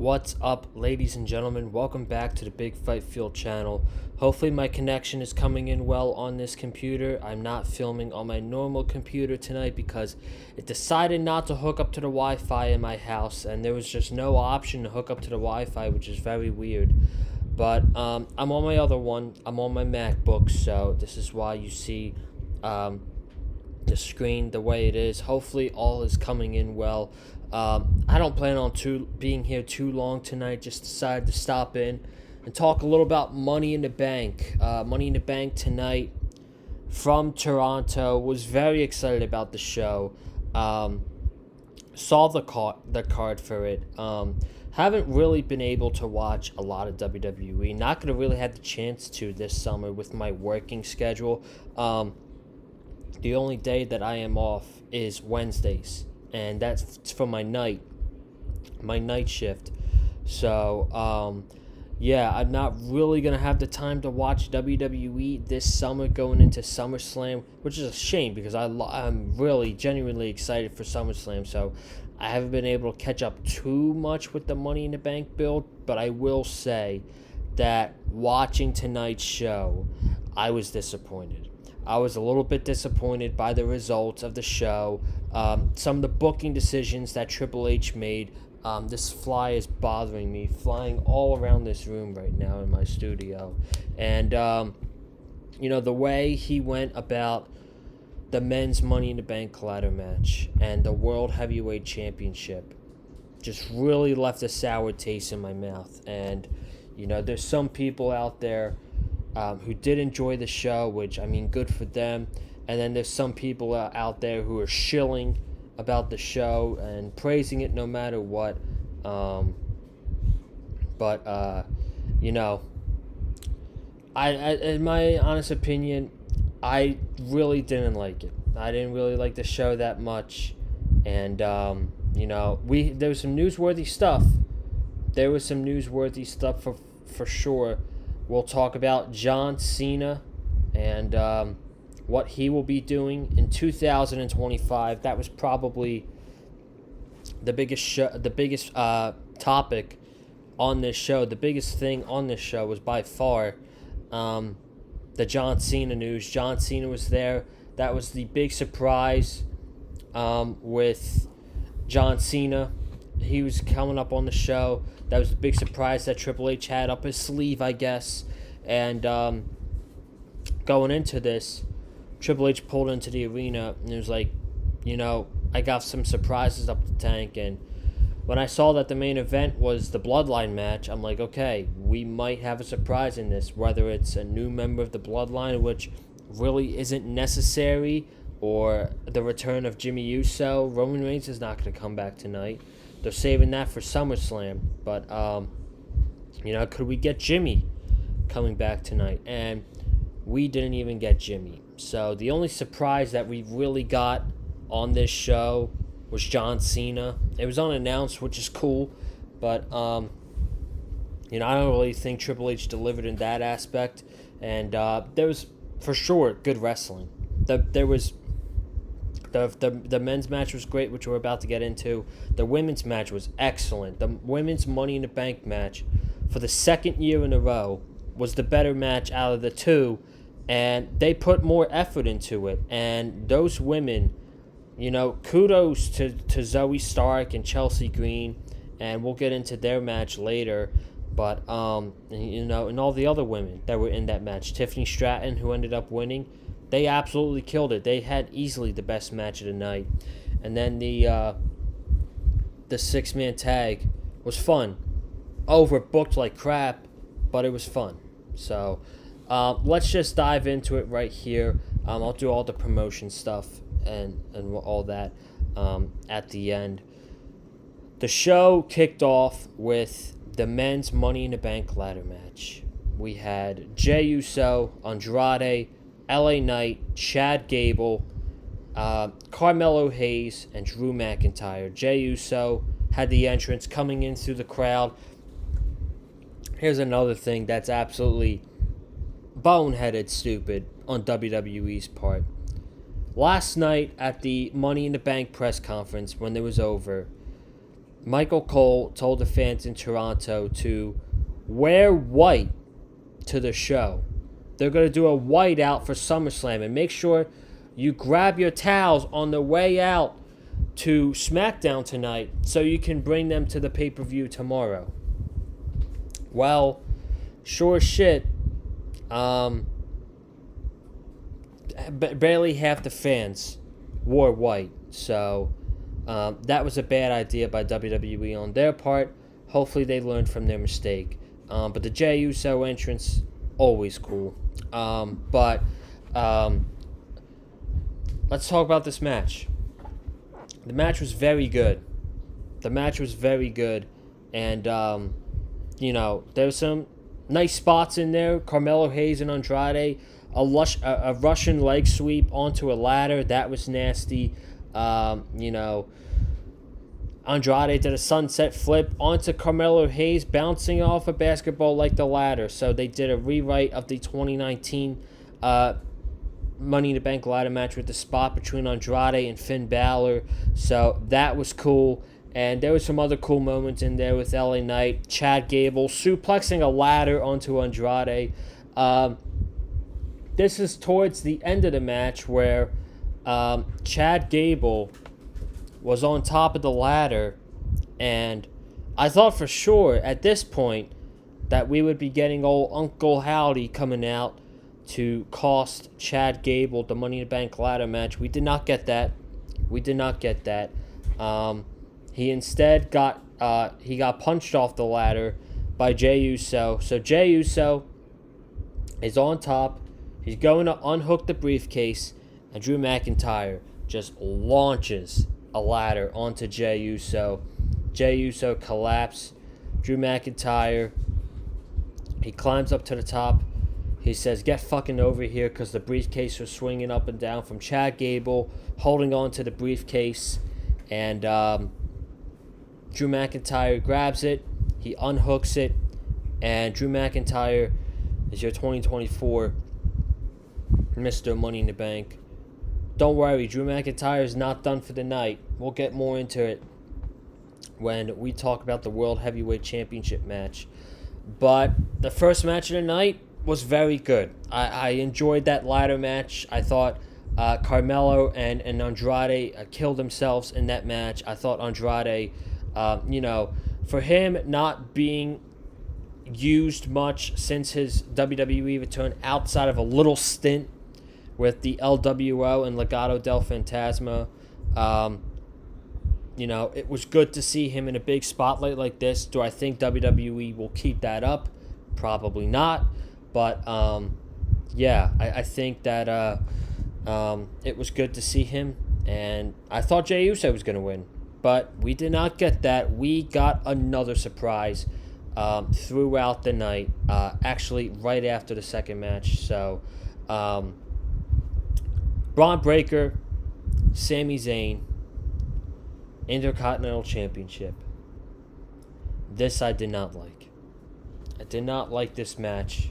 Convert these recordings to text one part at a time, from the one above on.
What's up, ladies and gentlemen? Welcome back to the Big Fight Field channel. Hopefully my connection is coming in well on this computer. I'm not filming on my normal computer tonight because it decided not to hook up to the Wi-Fi in my house, and there was just no option to hook up to the Wi-Fi, which is very weird. But I'm on my other one. I'm on my MacBook, so this is why you see the screen the way it is. Hopefully all is coming in well. I don't plan on being here too long tonight. Just decided to stop in and talk a little about Money in the Bank. Money in the Bank tonight from Toronto. Was very excited about the show. Saw the card for it. Haven't really been able to watch a lot of WWE. Not gonna really have the chance to this summer with my working schedule. The only day that I am off is Wednesdays, and that's for my night shift. So, yeah, I'm not really going to have the time to watch WWE this summer going into SummerSlam, which is a shame because I'm really genuinely excited for SummerSlam. So I haven't been able to catch up too much with the Money in the Bank build, but I will say that watching tonight's show, I was disappointed. I was a little bit disappointed by the results of the show. Some of the booking decisions that Triple H made. This fly is bothering me, flying all around this room right now in my studio. And, the way he went about the men's Money in the Bank ladder match and the World Heavyweight Championship just really left a sour taste in my mouth. And, there's some people out there who did enjoy the show, which, good for them. And then there's some people out there who are shilling about the show and praising it no matter what. In my honest opinion, I really didn't like it. I didn't really like the show that much. And, there was some newsworthy stuff. There was some newsworthy stuff for sure. We'll talk about John Cena and what he will be doing in 2025. That was probably the biggest topic on this show. The biggest thing on this show was by far the John Cena news. John Cena was there. That was the big surprise with John Cena. He was coming up on the show. That was the big surprise that Triple H had up his sleeve, I guess. And going into this, Triple H pulled into the arena and it was like, I got some surprises up the tank. And when I saw that the main event was the Bloodline match, I'm like, okay, we might have a surprise in this. Whether it's a new member of the Bloodline, which really isn't necessary, or the return of Jimmy Uso. Roman Reigns is not going to come back tonight. They're saving that for SummerSlam. But, could we get Jimmy coming back tonight? And we didn't even get Jimmy. So the only surprise that we really got on this show was John Cena. It was unannounced, which is cool. But, I don't really think Triple H delivered in that aspect. And there was, for sure, good wrestling. There was... The men's match was great, which we're about to get into. The women's match was excellent. The women's Money in the Bank match, for the second year in a row, was the better match out of the two, and they put more effort into it. And those women, kudos to Zoe Stark and Chelsea Green, and we'll get into their match later. But, and all the other women that were in that match. Tiffany Stratton, who ended up winning, they absolutely killed it. They had easily the best match of the night. And then the six-man tag was fun. Overbooked like crap, but it was fun. So let's just dive into it right here. I'll do all the promotion stuff and all that at the end. The show kicked off with the men's Money in the Bank ladder match. We had Jey Uso, Andrade, LA Knight, Chad Gable, Carmelo Hayes, and Drew McIntyre. Jey Uso had the entrance coming in through the crowd. Here's another thing that's absolutely boneheaded stupid on WWE's part. Last night at the Money in the Bank press conference, when it was over, Michael Cole told the fans in Toronto to wear white to the show. They're going to do a white out for SummerSlam, and make sure you grab your towels on the way out to SmackDown tonight so you can bring them to the pay-per-view tomorrow. Well, sure shit, barely half the fans wore white, so that was a bad idea by WWE on their part. Hopefully they learned from their mistake. But the Jey Uso entrance, always cool. But let's talk about this match. The match was very good. And, there's some nice spots in there. Carmelo Hayes and Andrade, a Russian leg sweep onto a ladder. That was nasty. Andrade did a sunset flip onto Carmelo Hayes, bouncing off a basketball like the ladder. So they did a rewrite of the 2019 Money in the Bank ladder match with the spot between Andrade and Finn Balor. So that was cool. And there was some other cool moments in there with LA Knight, Chad Gable suplexing a ladder onto Andrade. This is towards the end of the match where Chad Gable was on top of the ladder, and I thought for sure at this point that we would be getting old Uncle Howdy coming out to cost Chad Gable the Money in the Bank ladder match. We did not get that. He instead got punched off the ladder by Jey Uso. So Jey Uso is on top. He's going to unhook the briefcase, and Drew McIntyre just launches a ladder onto Jey Uso. Jey Uso collapsed. Drew McIntyre, he climbs up to the top. He says, "Get fucking over here," because the briefcase was swinging up and down from Chad Gable, holding on to the briefcase. And Drew McIntyre grabs it. He unhooks it. And Drew McIntyre is your 2024 Mr. Money in the Bank. Don't worry, Drew McIntyre is not done for the night. We'll get more into it when we talk about the World Heavyweight Championship match. But the first match of the night was very good. I enjoyed that ladder match. I thought Carmelo and Andrade killed themselves in that match. I thought Andrade, for him not being used much since his WWE return outside of a little stint with the LWO and Legado del Fantasma. It was good to see him in a big spotlight like this. Do I think WWE will keep that up? Probably not. But, I think that it was good to see him. And I thought Jey Uso was going to win. But we did not get that. We got another surprise throughout the night. Actually, right after the second match. So, Braun Breaker, Sami Zayn, Intercontinental Championship. This I did not like. I did not like this match.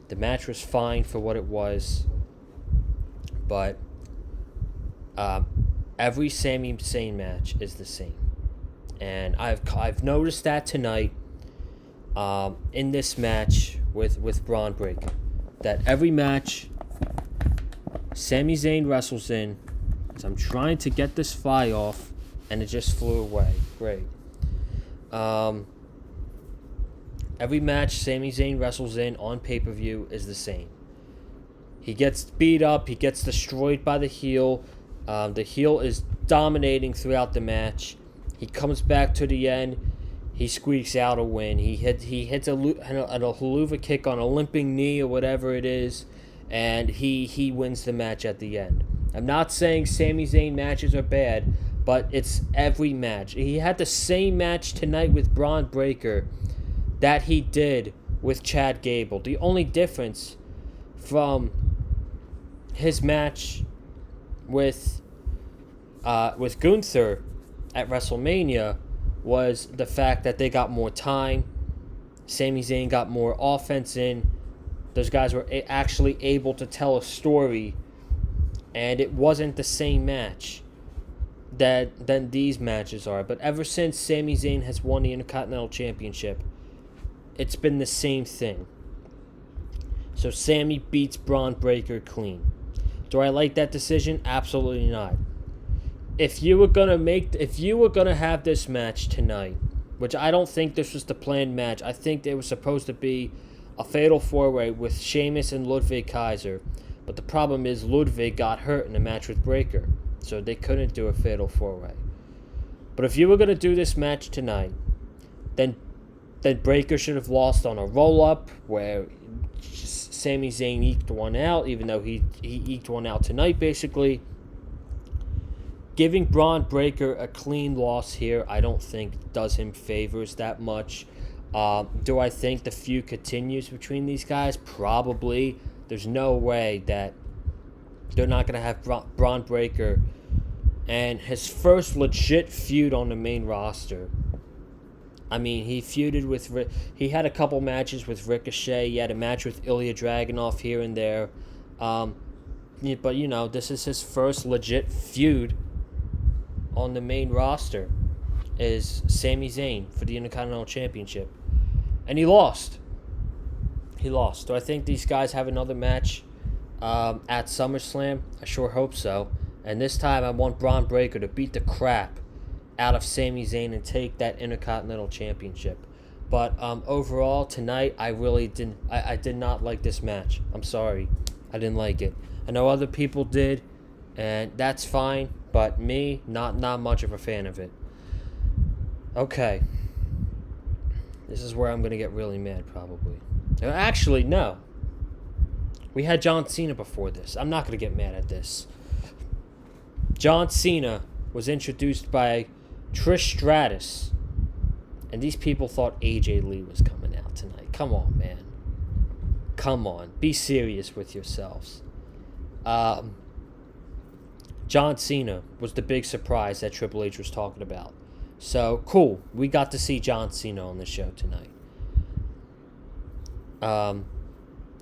The match was fine for what it was. But every Sami Zayn match is the same. And I've noticed that tonight in this match with Braun Breaker. That every match Sami Zayn wrestles in, so I'm trying to get this fly off, and it just flew away. Great. Every match Sami Zayn wrestles in on pay-per-view is the same. He gets beat up. He gets destroyed by the heel. The heel is dominating throughout the match. He comes back to the end. He squeaks out a win. He hits a haluva kick on a limping knee or whatever it is, and he wins the match at the end. I'm not saying Sami Zayn matches are bad, but it's every match. He had the same match tonight with Braun Breaker that he did with Chad Gable. The only difference from his match with Gunther at WrestleMania was the fact that they got more time. Sami Zayn got more offense in. Those guys were actually able to tell a story, and it wasn't the same match. than these matches are. But ever since Sami Zayn has won the Intercontinental Championship, it's been the same thing. So Sami beats Braun Breaker clean. Do I like that decision? Absolutely not. If you were gonna have this match tonight, which I don't think this was the planned match, I think it was supposed to be a fatal four-way with Sheamus and Ludwig Kaiser. But the problem is Ludwig got hurt in a match with Breaker, so they couldn't do a fatal four-way. But if you were gonna do this match tonight, then Breaker should have lost on a roll-up where Sami Zayn eked one out, even though he eked one out tonight, basically. Giving Braun Breaker a clean loss here, I don't think does him favors that much. Do I think the feud continues between these guys? Probably. There's no way that they're not going to have Braun Breaker and his first legit feud on the main roster. I mean, he had a couple matches with Ricochet. He had a match with Ilya Dragunov here and there. But, this is his first legit feud on the main roster, is Sami Zayn for the Intercontinental Championship. And he lost. Do I think these guys have another match at SummerSlam? I sure hope so. And this time I want Braun Breaker to beat the crap out of Sami Zayn and take that Intercontinental Championship. But overall, tonight, I did not like this match. I'm sorry. I didn't like it. I know other people did, and that's fine. But me, not much of a fan of it. Okay. This is where I'm going to get really mad, probably. Actually, no. We had John Cena before this. I'm not going to get mad at this. John Cena was introduced by Trish Stratus. And these people thought AJ Lee was coming out tonight. Come on, man. Come on. Be serious with yourselves. John Cena was the big surprise that Triple H was talking about. So, cool. We got to see John Cena on the show tonight.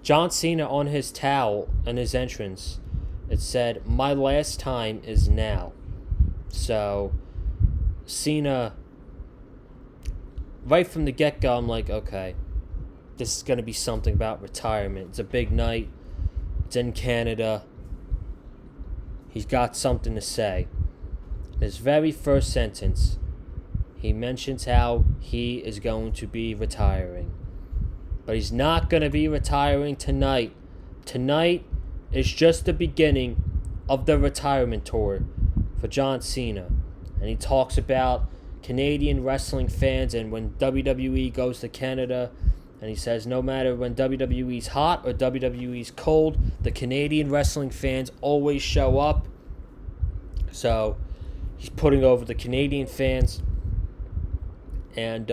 John Cena, on his towel and his entrance, it said, "My last time is now." So, Cena, right from the get-go, I'm like, okay, this is going to be something about retirement. It's a big night. It's in Canada. He's got something to say. In his very first sentence, he mentions how he is going to be retiring. But he's not going to be retiring tonight. Tonight is just the beginning of the retirement tour for John Cena. And he talks about Canadian wrestling fans and when WWE goes to Canada. And he says no matter when WWE's hot or WWE's cold, the Canadian wrestling fans always show up. So he's putting over the Canadian fans. And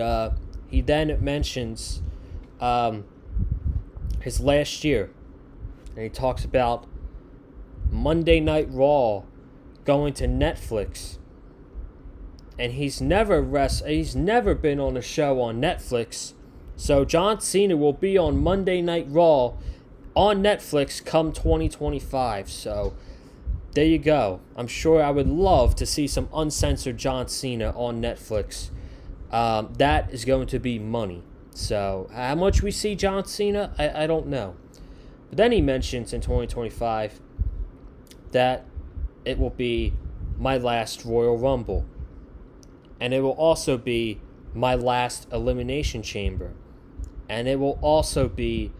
he then mentions his last year. And he talks about Monday Night Raw going to Netflix. And he's never been on a show on Netflix. So John Cena will be on Monday Night Raw on Netflix come 2025. So there you go. I'm sure I would love to see some uncensored John Cena on Netflix. That is going to be money. So how much we see John Cena, I don't know. But then he mentions in 2025 that it will be my last Royal Rumble. And it will also be my last Elimination Chamber. And it will also be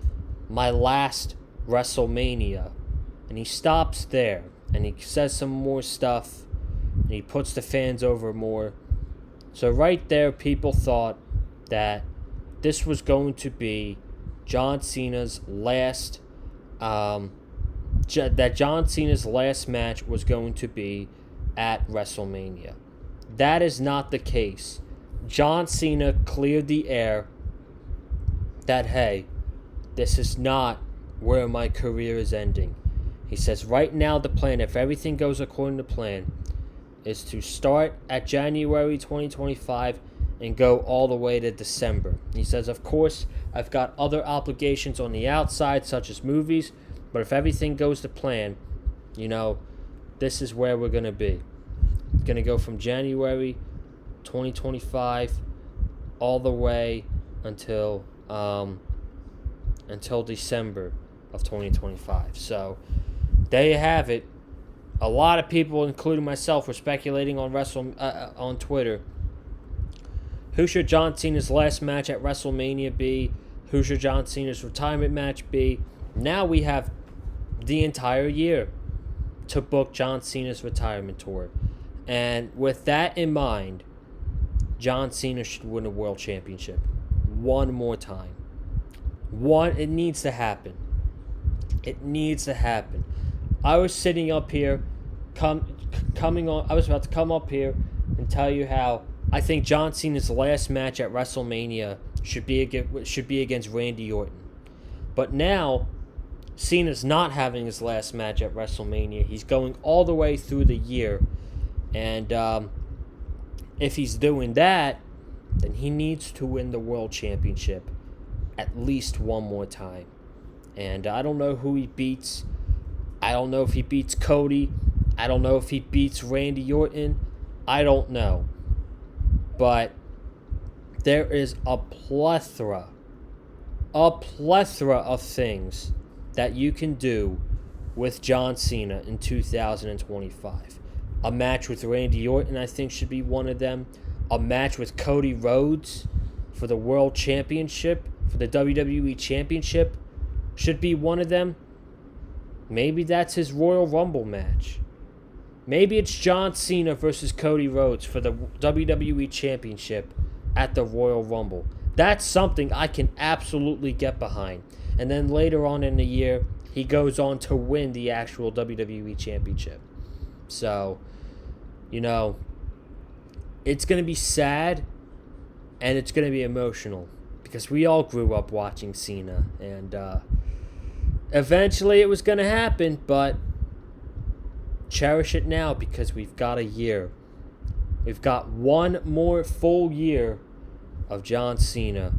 my last WrestleMania. And he stops there. And he says some more stuff. And he puts the fans over more. So right there, people thought that this was going to be John Cena's last... that John Cena's last match was going to be at WrestleMania. That is not the case. John Cena cleared the air that, hey, this is not where my career is ending. He says right now the plan, if everything goes according to plan, is to start at January 2025 and go all the way to December. He says, of course, I've got other obligations on the outside, such as movies, but if everything goes to plan, this is where we're going to be. It's going to go from January 2025 all the way until December of 2025. So there you have it. A lot of people, including myself, were speculating on Twitter. Who should John Cena's last match at WrestleMania be? Who should John Cena's retirement match be? Now we have the entire year to book John Cena's retirement tour. And with that in mind, John Cena should win a world championship one more time. It needs to happen. It needs to happen. I was sitting up here, I was about to come up here and tell you how I think John Cena's last match at WrestleMania should be against Randy Orton. But now, Cena's not having his last match at WrestleMania. He's going all the way through the year. And if he's doing that, then he needs to win the World Championship at least one more time. And I don't know who he beats. I don't know if he beats Cody. I don't know if he beats Randy Orton. I don't know. But there is a plethora of things that you can do with John Cena in 2025. A match with Randy Orton, I think, should be one of them. A match with Cody Rhodes for the World Championship, for the WWE Championship, should be one of them. Maybe that's his Royal Rumble match. Maybe it's John Cena versus Cody Rhodes for the WWE Championship at the Royal Rumble. That's something I can absolutely get behind. And then later on in the year, he goes on to win the actual WWE Championship. So, it's going to be sad and it's going to be emotional because we all grew up watching Cena. And eventually it was going to happen, but cherish it now because we've got a year. We've got one more full year of John Cena,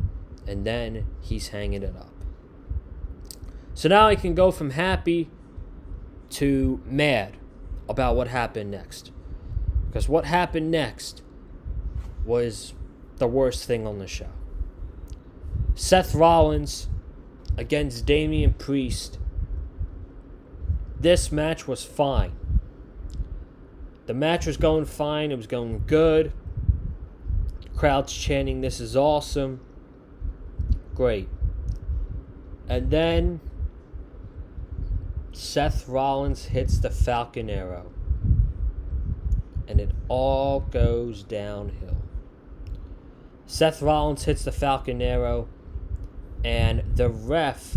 and then he's hanging it up. So now I can go from happy to mad about what happened next. Because what happened next was the worst thing on the show. Seth Rollins against Damian Priest. This match was fine. The match was going fine. It was going good. Crowd's chanting, "This is awesome." Great. And then Seth Rollins hits the Falcon Arrow. And it all goes downhill. Seth Rollins hits the Falcon Arrow. And the ref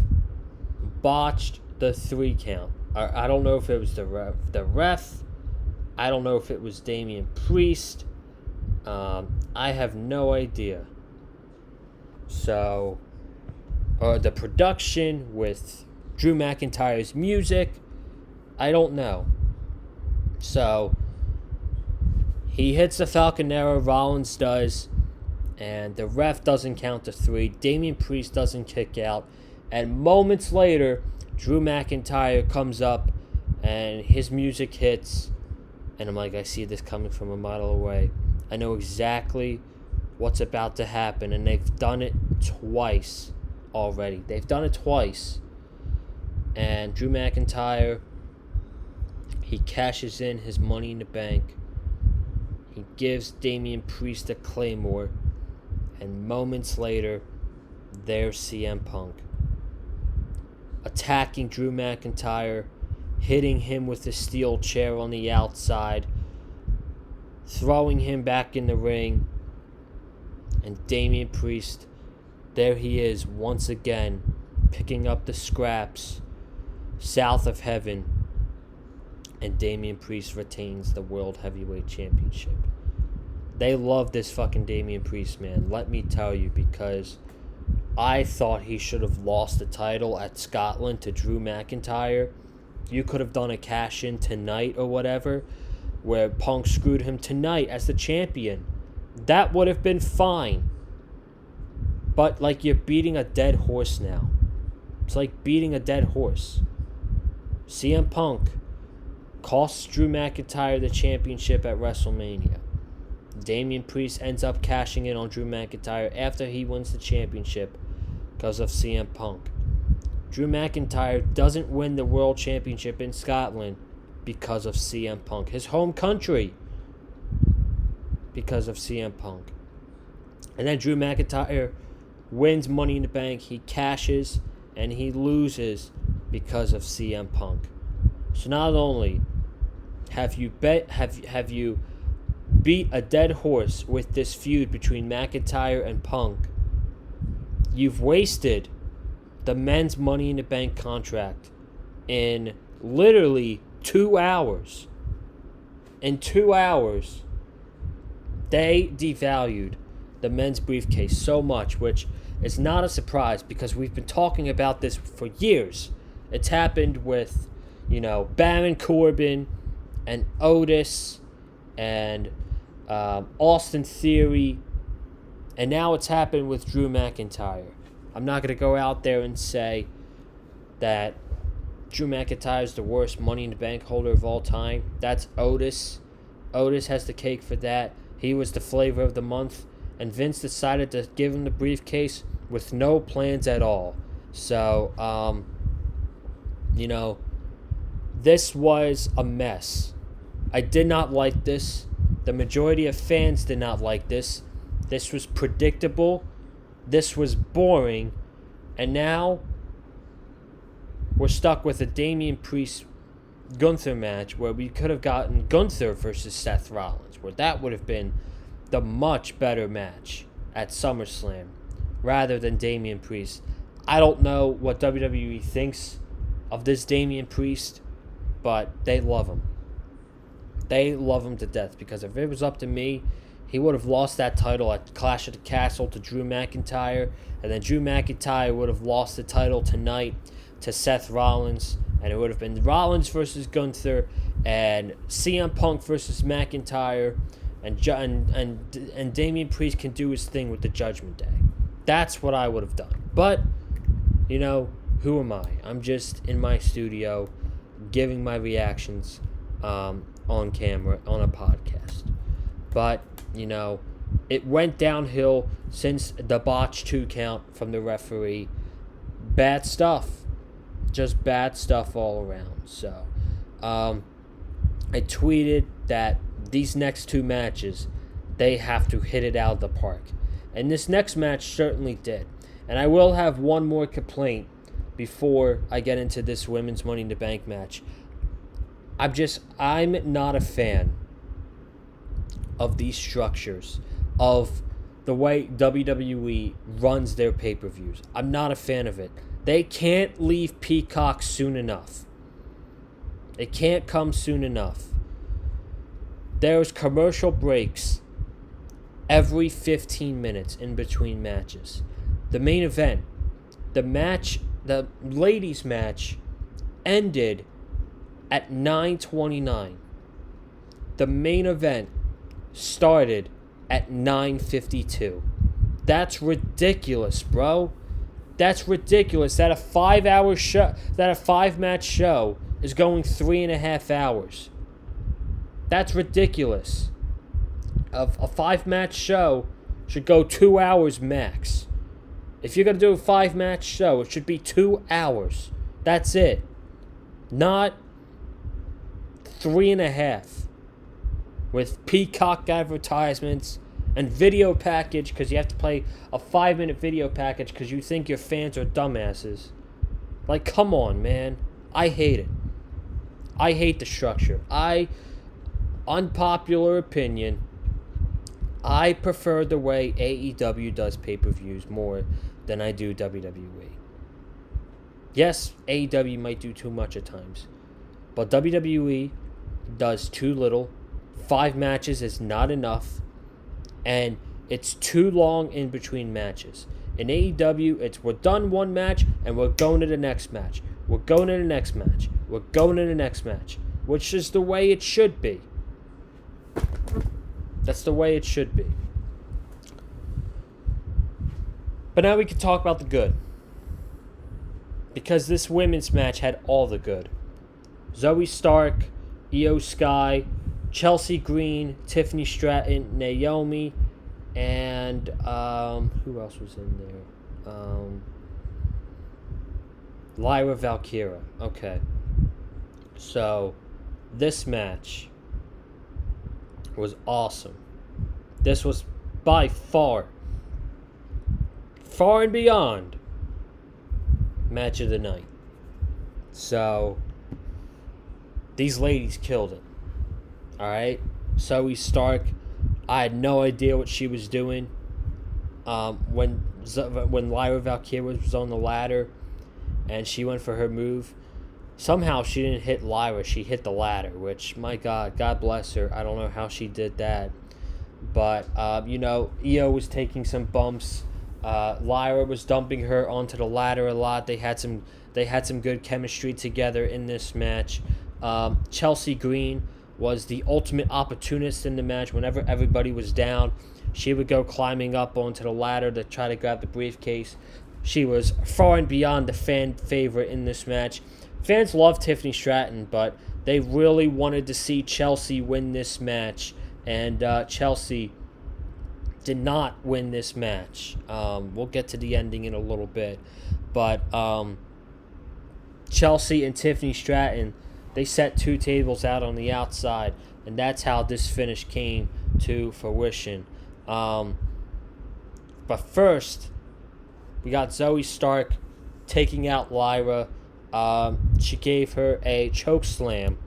botched the 3 count. I don't know if it was the ref. I don't know if it was Damian Priest. I have no idea. So, the production with Drew McIntyre's music, I don't know. So, he hits the Falcon Arrow, Rollins does, and the ref doesn't count to 3. Damian Priest doesn't kick out. And moments later, Drew McIntyre comes up, and his music hits. And I'm like, I see this coming from a mile away. I know exactly what's about to happen. And they've done it twice already. They've done it twice. And Drew McIntyre, he cashes in his Money in the Bank. He gives Damian Priest a Claymore. And moments later, there's CM Punk. Attacking Drew McIntyre. Hitting him with a steel chair on the outside. Throwing him back in the ring. And Damian Priest, there he is once again, picking up the scraps south of heaven. And Damian Priest retains the World Heavyweight Championship. They love this fucking Damian Priest, man. Let me tell you, because I thought he should have lost the title at Scotland to Drew McIntyre. You could have done a cash-in tonight or whatever, where Punk screwed him tonight as the champion. That would have been fine. But, like, you're beating a dead horse now. It's like beating a dead horse. CM Punk costs Drew McIntyre the championship at WrestleMania. Damian Priest ends up cashing in on Drew McIntyre after he wins the championship because of CM Punk. Drew McIntyre doesn't win the World Championship in Scotland because of CM Punk. His home country because of CM Punk. And then Drew McIntyre wins Money in the Bank. He cashes and he loses because of CM Punk. So not only have you beat a dead horse with this feud between McIntyre and Punk, you've wasted the men's Money in the Bank contract in literally 2 hours. In 2 hours, they devalued the men's briefcase so much, which is not a surprise because we've been talking about this for years. It's happened with, Baron Corbin and Otis and Austin Theory, and now it's happened with Drew McIntyre. I'm not going to go out there and say that Drew McIntyre is the worst Money in the Bank holder of all time. That's Otis. Otis has the cake for that. He was the flavor of the month, and Vince decided to give him the briefcase with no plans at all. So, this was a mess. I did not like this. The majority of fans did not like this. This was predictable. This was boring. And now we're stuck with a Damian Priest Gunther match where we could have gotten Gunther versus Seth Rollins, where that would have been the much better match at SummerSlam rather than Damian Priest. I don't know what WWE thinks of this Damian Priest, but they love him. They love him to death, because if it was up to me, he would have lost that title at Clash of the Castle to Drew McIntyre, and then Drew McIntyre would have lost the title tonight to Seth Rollins, and it would have been Rollins versus Gunther, and CM Punk versus McIntyre, and Damian Priest can do his thing with the Judgment Day. That's what I would have done. But, who am I? I'm just in my studio giving my reactions on camera, on a podcast. But, it went downhill since the botch 2 count from the referee. Bad stuff. Just bad stuff all around. So, I tweeted that these next 2 matches, they have to hit it out of the park. And this next match certainly did. And I will have one more complaint before I get into this women's Money in the Bank match. I'm not a fan of these structures, of the way WWE runs their pay-per-views. I'm not a fan of it. They can't leave Peacock soon enough. It can't come soon enough. There's commercial breaks every 15 minutes in between matches. The main event, the ladies' match, ended at 9:29. The main event started at 9:52. That's ridiculous, bro. That's ridiculous. That a 5-hour show, that a 5-match show is going 3.5 hours. That's ridiculous. A 5-match show should go 2 hours max. If you're going to do a 5-match show, it should be 2 hours. That's it. Not 3.5. With Peacock advertisements and video package, because you have to play a 5-minute video package because you think your fans are dumbasses. Like, come on, man. I hate it. I hate the structure. Unpopular opinion, I prefer the way AEW does pay-per-views more than I do WWE. Yes, AEW might do too much at times, but WWE does too little. 5 matches is not enough, and it's too long in between matches. In AEW, it's we're done one match, and we're going to the next match. We're going to the next match. We're going to the next match, which is the way it should be. That's the way it should be. But now we can talk about the good. Because this women's match had all the good. Zoe Stark Io Sky, Chelsea Green, Tiffany Stratton, Naomi, and who else was in there? Lyra Valkyria. Okay. So, this match was awesome. This was by far and beyond match of the night. So, these ladies killed it. Alright? Zoe Stark, I had no idea what she was doing. When Lyra Valkyria was on the ladder and she went for her move, somehow she didn't hit Lyra, she hit the ladder, which, my God bless her. I don't know how she did that. But, Io was taking some bumps. Lyra was dumping her onto the ladder a lot. They had some good chemistry together in this match. Chelsea Green was the ultimate opportunist in the match. Whenever everybody was down, she would go climbing up onto the ladder to try to grab the briefcase. She was far and beyond the fan favorite in this match. Fans love Tiffany Stratton, but they really wanted to see Chelsea win this match. And Chelsea did not win this match. We'll get to the ending in a little bit. But Chelsea and Tiffany Stratton, they set two tables out on the outside. And that's how this finish came to fruition. But first, we got Zoe Stark taking out Lyra. She gave her a choke slam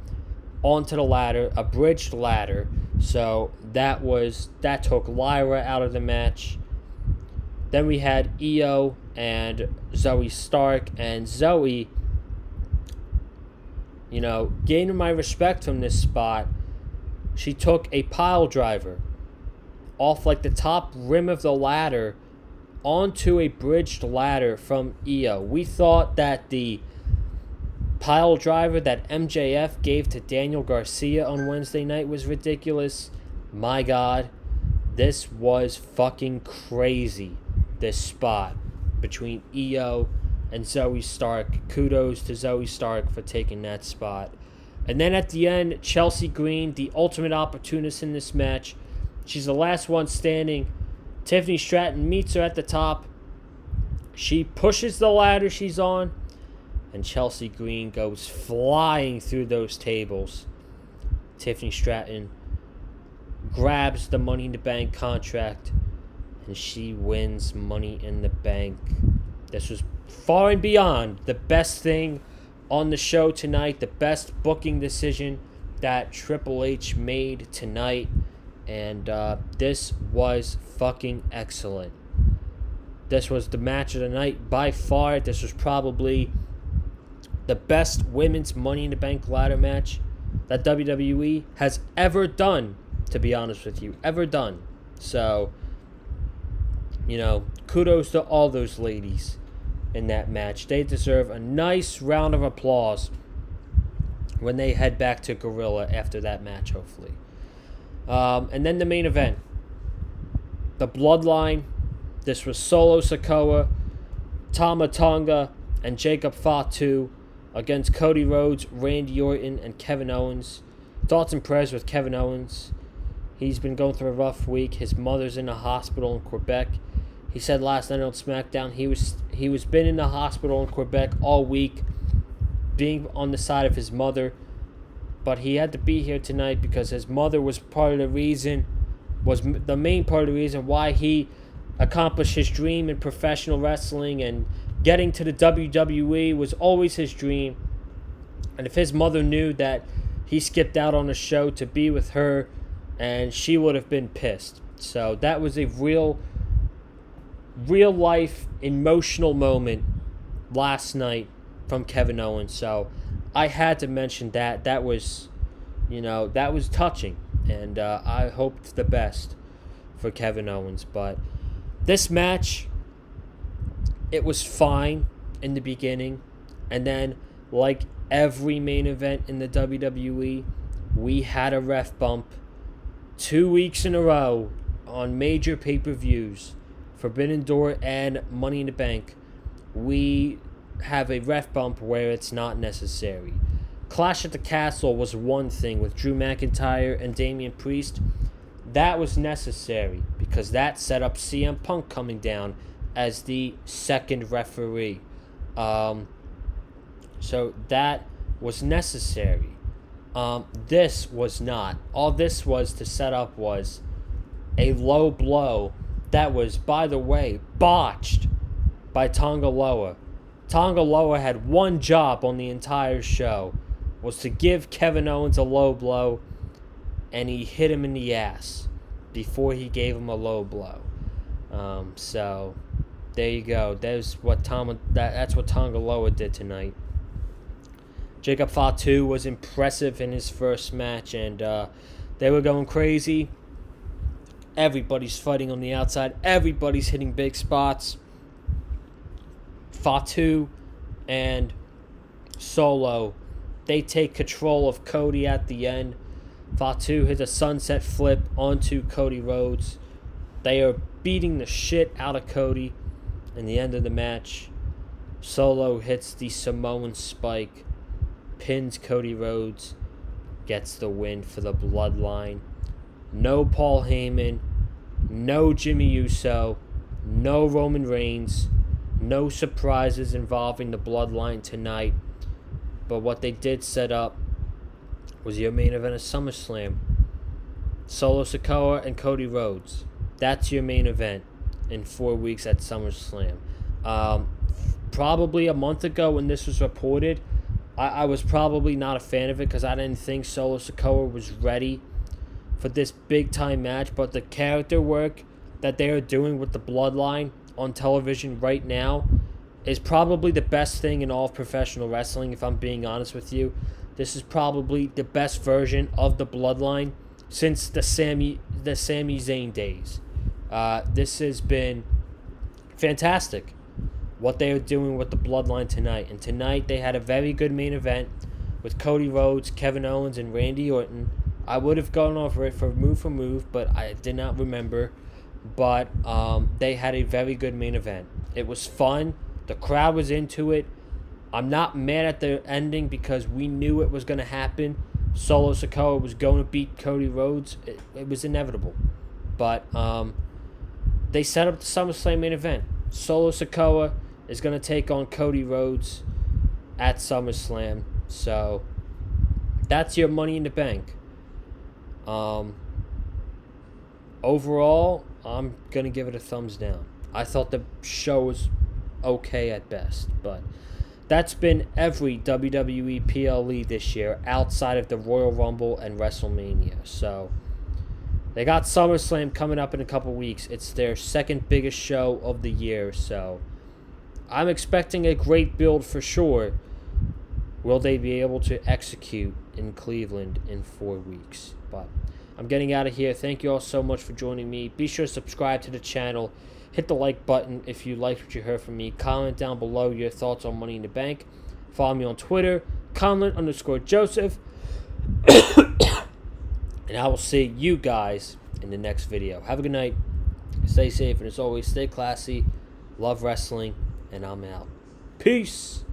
onto the ladder, a bridged ladder. So that took Lyra out of the match. Then we had Io and Zoe Stark, and Zoe, gaining my respect from this spot. She took a pile driver off like the top rim of the ladder onto a bridged ladder from Io. We thought that the pile driver that MJF gave to Daniel Garcia on Wednesday night was ridiculous. My God, this was fucking crazy, this spot between Io and Zoe Stark. Kudos to Zoe Stark for taking that spot. And then at the end, Chelsea Green, the ultimate opportunist in this match. She's the last one standing. Tiffany Stratton meets her at the top. She pushes the ladder she's on, and Chelsea Green goes flying through those tables. Tiffany Stratton grabs the Money in the Bank contract, and she wins Money in the Bank. This was far and beyond the best thing on the show tonight, the best booking decision that Triple H made tonight, and this was fucking excellent. This was the match of the night by far. This was probably the best women's Money in the Bank ladder match that WWE has ever done, to be honest with you. Ever done. So, kudos to all those ladies in that match. They deserve a nice round of applause when they head back to Gorilla after that match, hopefully. And then the main event. The Bloodline. This was Solo Sikoa, Tama Tonga, and Jacob Fatu against Cody Rhodes, Randy Orton, and Kevin Owens. Thoughts and prayers with Kevin Owens. He's been going through a rough week. His mother's in a hospital in Quebec. He said last night on SmackDown he was been in the hospital in Quebec all week, being on the side of his mother. But he had to be here tonight because his mother was the main part of the reason why he accomplished his dream in professional wrestling, and getting to the WWE was always his dream. And if his mother knew that he skipped out on a show to be with her, and she would have been pissed. So that was a real life emotional moment last night from Kevin Owens. So I had to mention that. That was touching, and I hoped the best for Kevin Owens. But this match, it was fine in the beginning, and then, like every main event in the WWE, we had a ref bump 2 weeks in a row on major pay-per-views, Forbidden Door and Money in the Bank. We have a ref bump where it's not necessary. Clash at the Castle was one thing with Drew McIntyre and Damian Priest. That was necessary because that set up CM Punk coming down as the second referee. So that was necessary. This was not. All this was to set up was a low blow that was, by the way, botched by Tonga Loa. Tonga Loa had one job on the entire show, was to give Kevin Owens a low blow, and he hit him in the ass before he gave him a low blow. So there you go. That's what Tonga Loa did tonight. Jacob Fatu was impressive in his first match, and they were going crazy. Everybody's fighting on the outside. Everybody's hitting big spots. Fatu and Solo, they take control of Cody at the end. Fatu hits a sunset flip onto Cody Rhodes. They are beating the shit out of Cody. In the end of the match, Solo hits the Samoan spike, pins Cody Rhodes, gets the win for the Bloodline. No Paul Heyman, no Jimmy Uso, no Roman Reigns, no surprises involving the Bloodline tonight. But what they did set up was your main event of SummerSlam. Solo Sikoa and Cody Rhodes. That's your main event in 4 weeks at SummerSlam. Probably a month ago when this was reported, I was probably not a fan of it because I didn't think Solo Sikoa was ready for this big-time match. But the character work that they are doing with the Bloodline on television right now is probably the best thing in all of professional wrestling, if I'm being honest with you. This is probably the best version of the Bloodline since the Sami Zayn days. This has been fantastic, what they are doing with the Bloodline tonight. And tonight they had a very good main event with Cody Rhodes, Kevin Owens, and Randy Orton. I would have gone over it for move, but I did not remember. But they had a very good main event. It was fun. The crowd was into it. I'm not mad at the ending because we knew it was going to happen. Solo Sikoa was going to beat Cody Rhodes. It was inevitable. But they set up the SummerSlam main event. Solo Sikoa is going to take on Cody Rhodes at SummerSlam. So that's your Money in the Bank. Overall, I'm going to give it a thumbs down. I thought the show was okay at best, but that's been every WWE PLE this year outside of the Royal Rumble and WrestleMania. So they got SummerSlam coming up in a couple weeks. It's their second biggest show of the year, so I'm expecting a great build for sure. Will they be able to execute in Cleveland in 4 weeks? But I'm getting out of here. Thank you all so much for joining me. Be sure to subscribe to the channel. Hit the like button if you liked what you heard from me. Comment down below your thoughts on Money in the Bank. Follow me on Twitter, Conlon_Joseph. And I will see you guys in the next video. Have a good night. Stay safe, and as always, stay classy. Love wrestling, and I'm out. Peace.